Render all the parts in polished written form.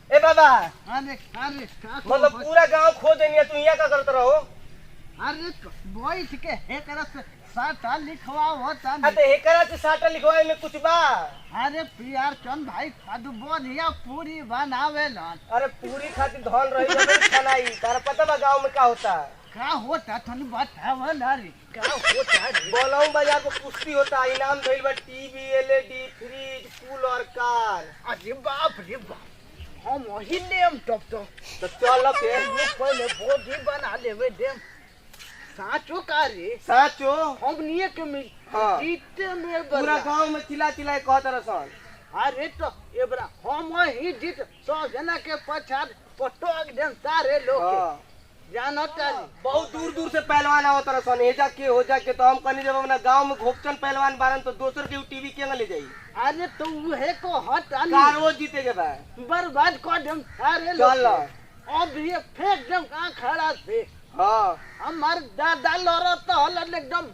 ए बाबा अरे मतलब पूरा गांव खो देनी तू यहाँ का करते रहो। अरे बैठ के हे करत साटा लिखवाओ होता अते एकरा से साटा लिखवाए में कुछ बा। अरे प्यार चंद भाई खादू बढ़िया पूरी बनावेलन। अरे पूरी खातिर धन रही जब खानाई तारा पता बा गांव में का होता का होता तनी बताव ना रे का होता बोलाऊं बाजार में कुश्ती होता इनाम धइल बा टीवी एलईडी फ्रिज कूलर कार। अरे बाप रे बाप हम वही लेम टप तो चल फिर पहले बॉडी बना लेवे देम साचो का रे साचो हम निये के मिल हाँ। जीते में पूरा गांव में चिल्ला चिल्ला कहत रसन। अरे तो एबरा हम ही जीत 100 जना के पछाड़ पटोक देम सारे लोग हां जानो तारी बहुत दूर दूर से पहलवान आवत रसन हे जाके हो जाके तो हम कनी जब अपना गांव में घोपचन पहलवान बारन तो दोसर के टीवी के ले जाई। अरे तो उहे को हट कार रोज जीते के बा बर्बाद कर देम सारे चल लोग अब ये फेंक देम कहां खड़ा से। हां हमार दादा लड़त हल एकदम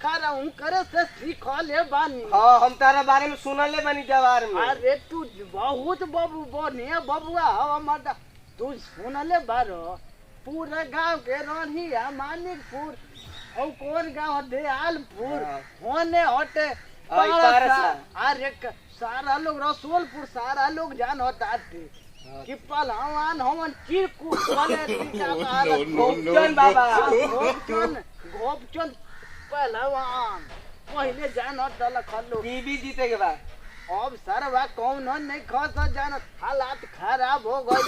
खड़ा हूं करे से सीखले बानी। हां हम तारा बारे में सुनले बानी जवार में। अरे तू बहुत बाबू बने बबुआ हमार तू सुनले बारो पूरा गांव के रनिया मानिकपुर और कौन गांव दयालपुर होने हटे अरे सारा लोग रसूलपुर सारा लोग जान होता थे कि पहलवान हमन चिरकू वाले गोपचन बाबा गोपचन पहलवान पहले जान होता खल्लो टीवी जीते के बा। अब सरवा कौन नहीं खस जानत हालात खराब हो गई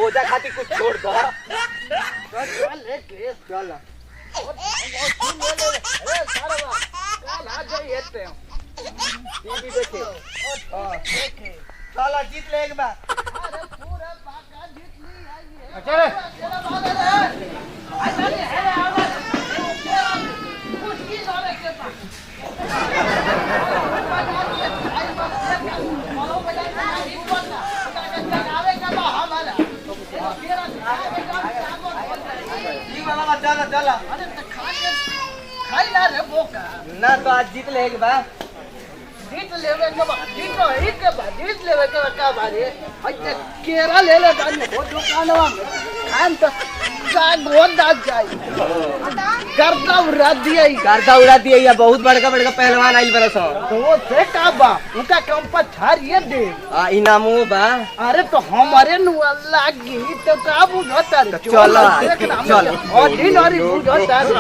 ओजा खातिर कुछ छोड़ दो चल लेके चल टीवी देखे चल जीत ले एक बार। चल चल खाई ना रे बोका ना तो आज जीत ले एक बार। जीत लेवे के बाद जीत तो ही के बाद जीत लेवे के का बारे हटे केरा ले ले दान हो दुकानवा में खान तो का गोद दाद जाई करता उड़ा दिया या बहुत बड़का बड़का पहलवान आइल बरस तो से का बा उनका कम पर छाड़िए दे इनामो बा। अरे तो हमारे नु लागी तो का बुझता रे चल चल ऑर्डिनरी बुझता रे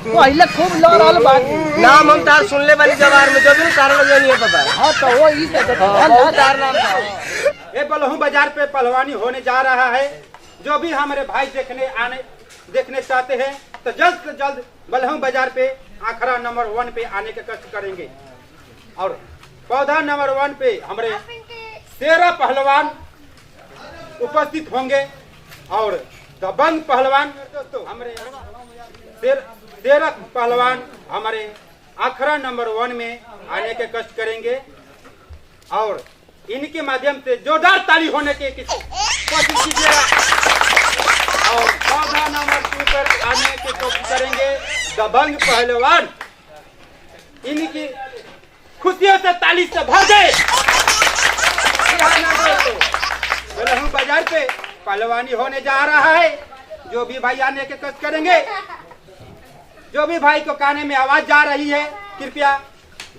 पहले खूब लड़ल बाकी नाम हम तार सुनले बानी जवार में जब तार लगे नहीं पता। हां तो वो ही से तार नाम था। ये बलहू बाजार पे पहलवानी होने जा रहा है। जो भी हमारे भाई देखने चाहते हैं तो जल्द से जल्द बलहू बाजार पे आखड़ा नंबर 1 पे आने का कष्ट करेंगे। और पौधा नंबर 1 पे हमारे 13 पहलवान उपस्थित होंगे और दबंग पहलवान हमारे 13 पहलवान हमारे आखड़ा नंबर 1 में आने के कष्ट करेंगे और इनके माध्यम से जोरदार ताली होने के कोशिश कीजिएगा। और पौधा नंबर 2 पर आने की कोशिश करेंगे दबंग पहलवान। इनकी खुशियों से ताली से भर गए। बलहू बाजार पे पहलवानी होने जा रहा है। जो भी भाई आने के कष्ट करेंगे, जो भी भाई को काने में आवाज जा रही है, कृपया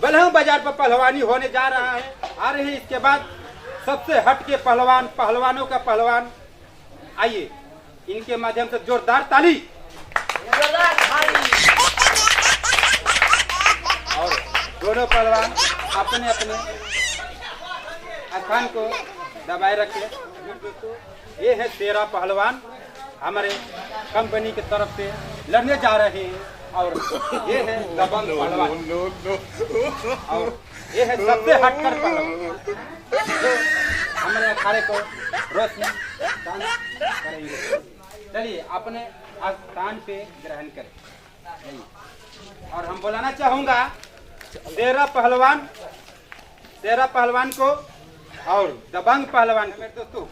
बलहू बाजार पर पहलवानी होने जा रहा है आ रही है। इसके बाद सबसे हटके पहलवानों का पहलवान आइए, इनके माध्यम से जोरदार ताली। और दोनों पहलवान अपने अपने स्थान को दबाए रखे। ये है 13 पहलवान हमारे कंपनी की तरफ से लड़ने जा रहे हैं और ये है दबंग पहलवान और ये है सबसे हटकर पहलवान जो हमारे अखाड़े को रोशनी दान करेंगे। चलिए अपने स्थान पे ग्रहण करें। और हम बुलाना चाहूंगा 13 पहलवान को और दबंग पहलवान। मेरे दोस्तों,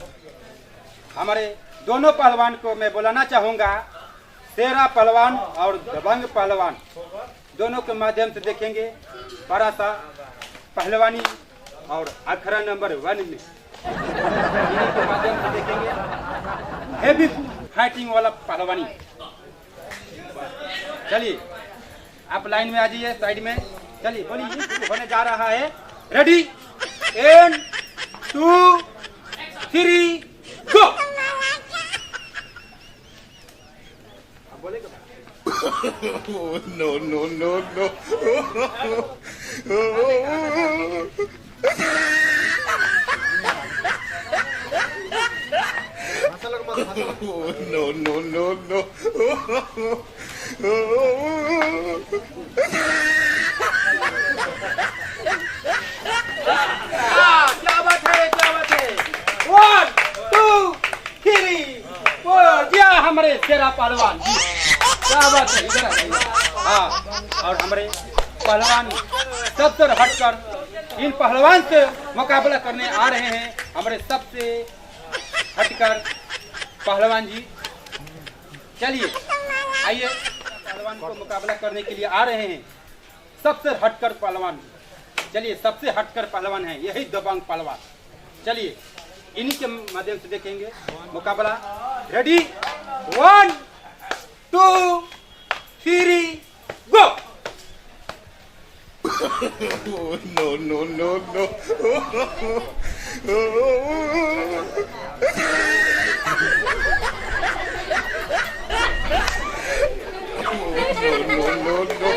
हमारे दोनों पहलवान को मैं बुलाना चाहूंगा शेरा पहलवान और दबंग पहलवान दोनों के माध्यम से देखेंगे बड़ा सा पहलवानी और अखरा नंबर 1 में इन्हीं के माध्यम से देखेंगे हेवी फाइटिंग वाला पहलवानी। चलिए आप लाइन में आ जाइए, साइड में चलिए, बोलिए होने जा रहा है। रेडी 1 2 3 गो। No, no, no, no. No, no, no, no. क्या बात है, क्या बात है। 1 2 3 4 दिया हमारे शेरा पहलवान। क्या बात है, इधर आ। हाँ, और हमारे पहलवान सबसे हटकर इन पहलवान से मुकाबला करने आ रहे हैं हमारे सबसे हटकर पहलवान जी। चलिए आइए, पहलवान को मुकाबला करने के लिए आ रहे हैं सबसे हटकर पहलवान। चलिए सबसे हटकर पहलवान है यही दबंग पहलवान। चलिए इन्हीं के माध्यम से देखेंगे मुकाबला। रेडी 1 2 3 गो। No, no, no, no. No, no, no, no.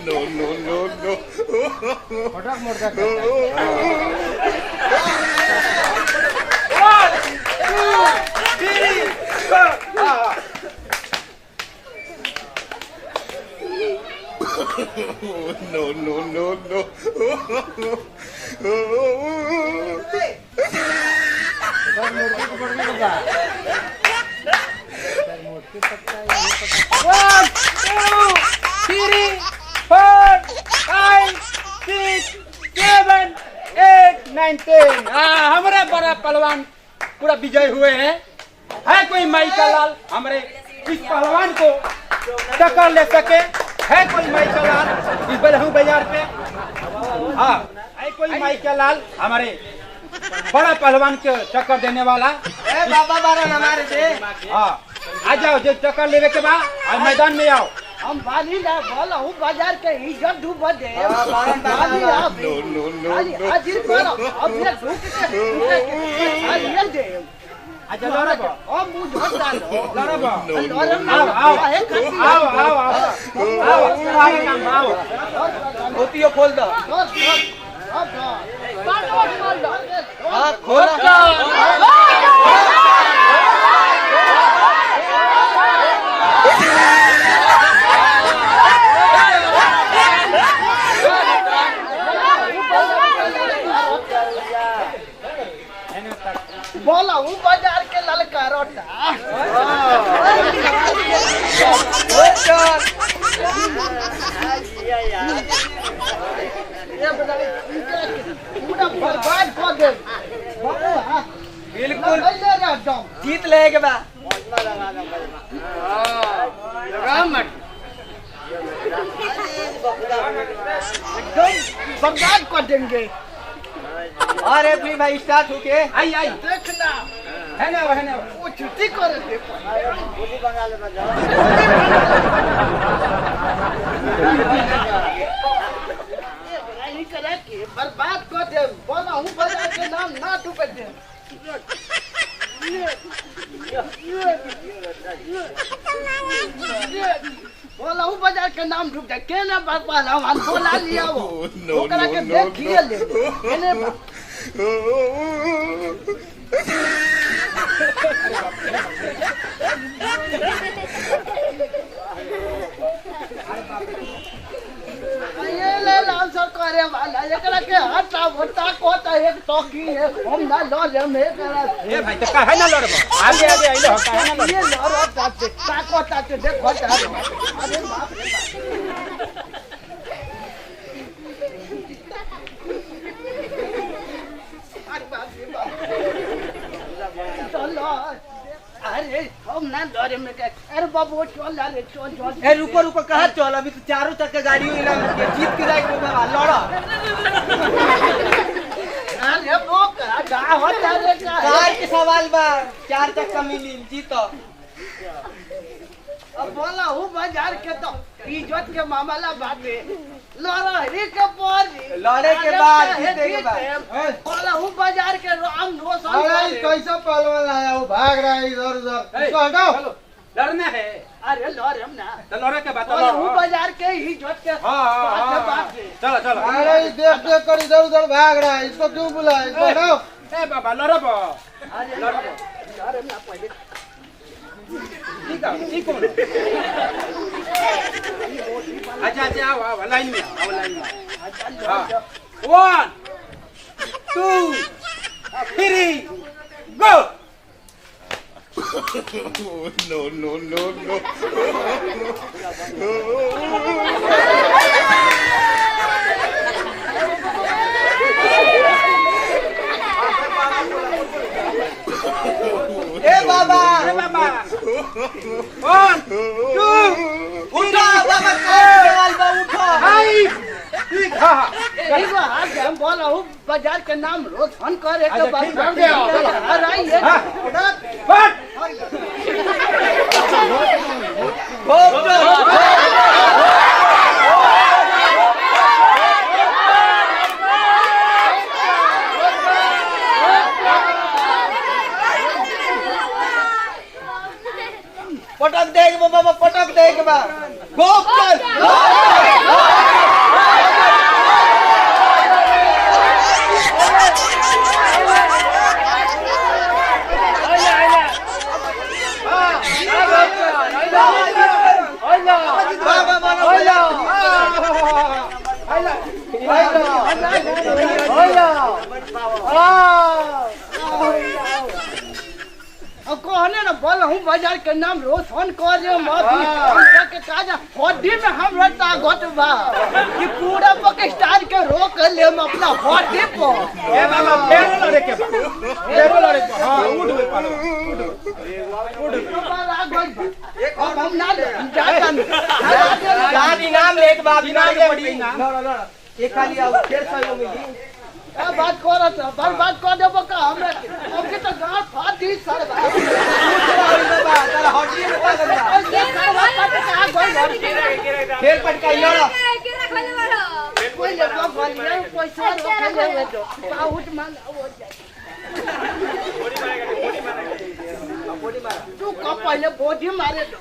No, no, no, no. फटाक मोड़ दे। 1 2 3 गो। No, no, no, no. One, 2, 3, 4, 5, 6, 7, 8, 9, 10। हाँ, हमारे बड़ा पहलवान पूरा विजय हुए हैं। है कोई माई का लाल हमारे इस पहलवान को टक्कर ले सके? है कोई माई का लाल इस बलहू बाजार पे? हाँ, है कोई माई का लाल हमारे बड़ा पहलवान के टक्कर देने वाला? बाबा बारन हमारे से। हाँ, आ जाओ, जो टक्कर लेवे के बाद आज मैदान में आओ। हम बाली ला बोला हूँ बाजार के इज्जत डूब दे। बाली आप No, no, no, no. हाजिर करो अब ये ढूक के आज ये दे। अच्छा लड़ब, अब मुझ धर डालो। लड़ब। आओ आओ आओ आओ आओ आओ काम आओ। धोतियो खोल दो। अब बाटो खोल दो। हाँ खोल। बोला हूँ बाजार के ललका रोटा। पूरा बर्बाद कर दे। बिल्कुल एकदम जीत लेके बा। बर्बाद कर देंगे। अरे अपनी भाई स्टार्ट हो के आई आई देखना है ना वो छुट्टी कर दे। बर्बाद कर दे। बोला हूँ बाजार के नाम ना डूबे दे। बोला हूँ बाजार के नाम डूब जाए के ना बर्बाद हम बोला लिया वो No, ओकरा के no, no, देखिए ले केने ये ले लाल सर करे वाला एकरा के हटा वटा कोता एक टोकी है हम ना लो ले में करा ए भाई तो काहे ना लड़ब? आगे आगे आइलो काहे ना लड़ब? ये लड़ो ताते ताको ताते देखो अरे बाप रे बारे में कह। अरे बाबू वो चल ला रे, चल चल। ए रुको रुको, कहाँ चल? अभी तो चारों चक्के गाड़ी हुई ना, जीत के जाएगी बाबा, लड़ा। अरे वो का होता रे का। कार के सवाल बा, 4 चक्का मिली, जीतो। अब बोला हूँ बाजार के तो इज्जत के मामला बाटे। लड़ाई के पर लड़े के बाद, जीते के बाद। बोला हूँ बाजार के राम रोशन अरे कैसा पहलवान आया वो भाग रहा है इधर उधर, इसको हटाओ। चलो, लड़ना है अरे लड़म ना। तो लड़े के बाद बोला हूँ बाजार के इज्जत के बात है। चलो चलो। अरे ये देख देख कर इधर उधर भाग रहा है, इसको क्यों बुलाया? इसको हटाओ। ए बाबा लड़ब। अरे लड़म ना पहले। ठीक है, ठीक हो। अच्छा अच्छा, आओ लाइन में आओ, लाइन में। हाँ 1 2 3 गो। No, no, no, no. ए बाबा, 1 2 उठो बाबा, सवाल बा, उठो। 5 ठीक है। देखो आज हम बोला हूँ बाजार के नाम रोशन करे के अच्छा, बाद ठीक है, चलो। अरे ये हाँ। बट खूब जो। पटक देख बाबा, पटक देख बा, खूब चल। बाबा मानो अब कहने ना बोला हूँ बाजार के नाम रोशन कर जे हमरा के काजा हड्डी में हमरा ताकत बा कि पूरा पाकिस्तान के रोक ले हम अपना हड्डी पर। ए बाबा फेर लड़े के बाद, फेर लड़े के। हां उठ गए पालो, अब हम ना जाता गाड़ी नाम ले के बाद इनाम के पड़ी इनाम। लड़ा लड़ा, एक खाली आओ, फिर सही मिली। बात करत बर्बाद कर देबो का हमरा के। अब के तो गांव फाटी सर बा बाबा तारा हड्डी में पागल बा। खेल पटकाई लड़ा। कोई ले बोलिए पैसा रोके ले तो बहुत मांग हो जाए। तू कब पहले बोझी मारे तो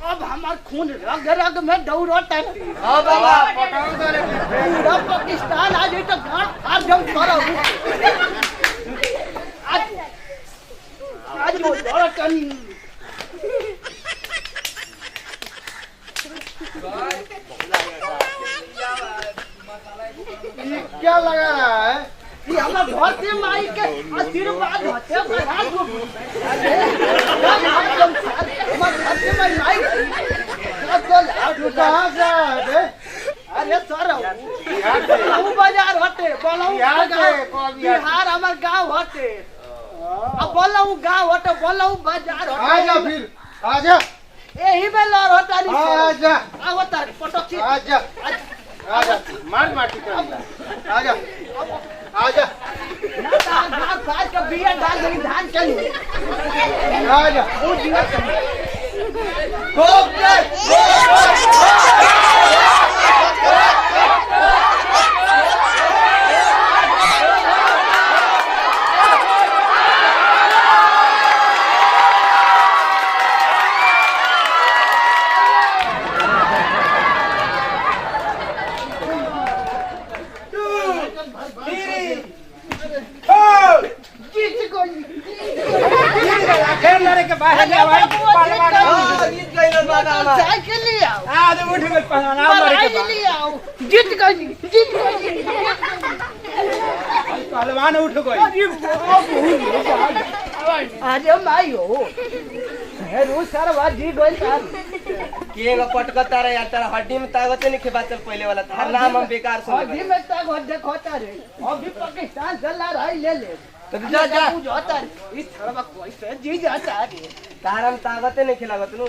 अब हमार खून रग रग में दौड़ता है। हां बाबा, पूरा पाकिस्तान आज तो गांठ फाड़ जम करो। आज वो दौड़ता नहीं। क्या लगा रहा है? ये हमारा घर से माई के आशीर्वाद होते बड़ा जो हमारे घर से माई तू कहाँ से आया है? अरे सर वो बाजार होते बोला बिहार हमारे गांव होते। अब बोला गांव होते बोला बाजार आजा होते फिर, आजा यही में लड़ होता नहीं आजा आवता पटक आजा आजा, मार माटी कर आजा आजा ना फाड़ के बिया डाल दे धान चली आजा। वो जीवा खूब चल। फेर लड़े के बाहर जावाई पहलवान। जीत गई ना बाबा। साइकिल ले आओ आ दे उठ गए पहलवान, आओ लड़े के बाद। ले आओ जीत गई पहलवान उठ गए। अरे माई हो रू सरवा जी गई केगा पटकता रहे यार, तेरा हड्डी में ताकत नहीं खे चल पहले वाला था नाम हम बेकार सुन अभी में तक देखो तारे अभी पाकिस्तान चला रहा ले ले तो जा जा जाता इस थरवा कोई से जी जाता रे तारम ताकत नहीं खिलागत नु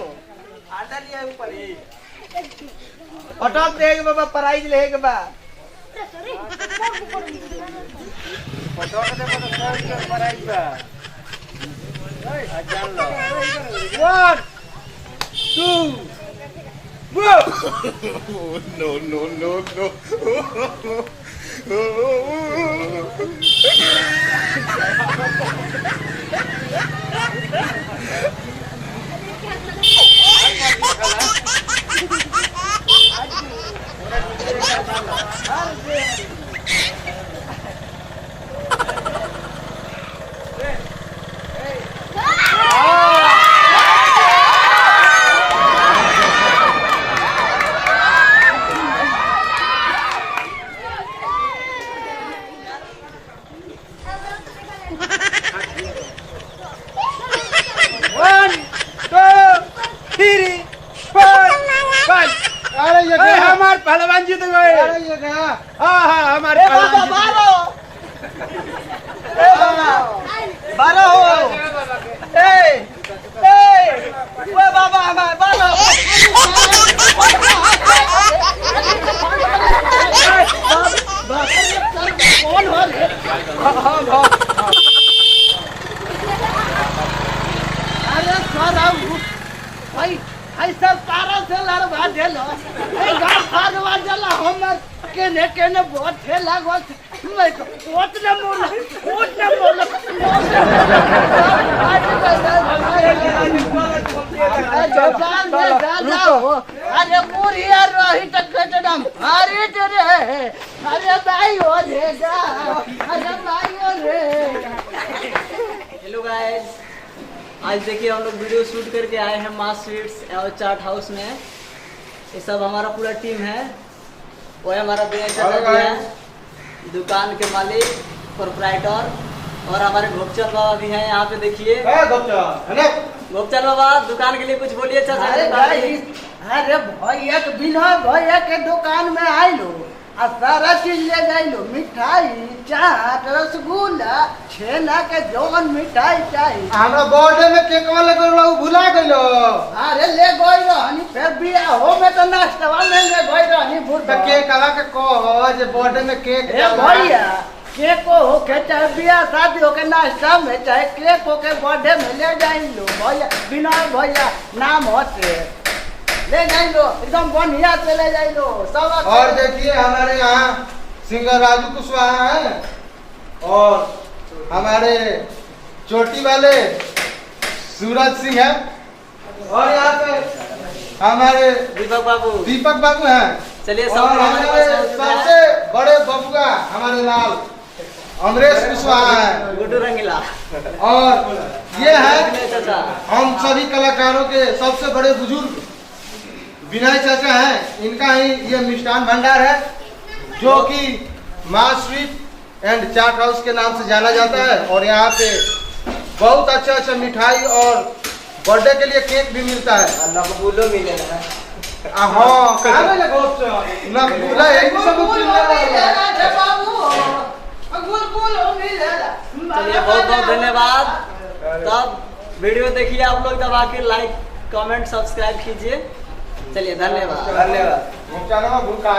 आटा लिया ऊपर ही पटक दे के बाबा प्राइज ले के बा पटक दे तो प्राइज बा जान लो 1 2 go no, no, no, no. अरे ये क्या? हमारे पहलवान जीत गए। अरे ये क्या? हाँ हाँ हमारे पहलवान जीत गए। बारो ए वो बाबा हमारे बारो कौन हो रे अरे सारा भाई ऐसा तारा से लड़वा देलो ए गाल फाड़वा देला हमर केने बहुत थे लागल मैं ओतने मोला अरे मुरिया रही त कटडम अरे तेरे अरे भाई हो रेगा अरे भाई हो रे हेलो गाइस, आज देखिए हम लोग वीडियो शूट करके आए हैं मास स्वीट्स और चाट हाउस में। ये सब हमारा पूरा टीम है। वो है हमारा चाचा है, दुकान के मालिक प्रोप्राइटर, और हमारे गोपचंद बाबा भी हैं यहाँ पे। देखिए गोपचंद बाबा, दुकान के लिए कुछ बोलिए चाचा। अरे भैया के बिना भैया के दुकान में आइलो आ सारा चीज ले जाइलो, मिठाई चाट रसगुल्ला छेना के जौन मिठाई चाहिए। हमरा बर्थडे में केक वाले को भुला गइलो। अरे ले गई रहनी फिर बिया हो में तो नाश्ता में ले गई रहनी भूल तो केक आवा के कहो जे बर्थडे में केक ए भैया केक हो के चाहे बिया शादी हो के नाश्ता में चाहे केक हो के बर्थडे में ले जाइलो भैया, बिना भैया नाम होते ले जाइलो, एकदम बढ़िया से ले जाइलो सब। और देखिए हमारे यहाँ सिंगर राजू कुशवाहा है, और हमारे चोटी वाले सूरज सिंह है, और यहाँ पे हमारे दीपक बाबू हैं। चलिए और हमारे सबसे बड़े बबुआ हमारे लाल अमरेश कुशवाहा है, गुड्डू रंगीला, और ये है चाचा हम सभी कलाकारों के सबसे बड़े बुजुर्ग विनय चाचा हैं। इनका ही ये मिष्ठान भंडार है जो कि माँ स्वीट एंड चाट हाउस के नाम से जाना जाता है, और यहाँ पे बहुत अच्छा अच्छा मिठाई और बर्थडे के लिए केक भी मिलता है। नकबूलो मिलेगा। हाँ कहाँ मिले नकबूला एक सब चलिए बहुत बहुत धन्यवाद। तब वीडियो देखिए आप लोग, दबा के लाइक कमेंट सब्सक्राइब कीजिए। चलिए धन्यवाद। धन्यवाद। भूखा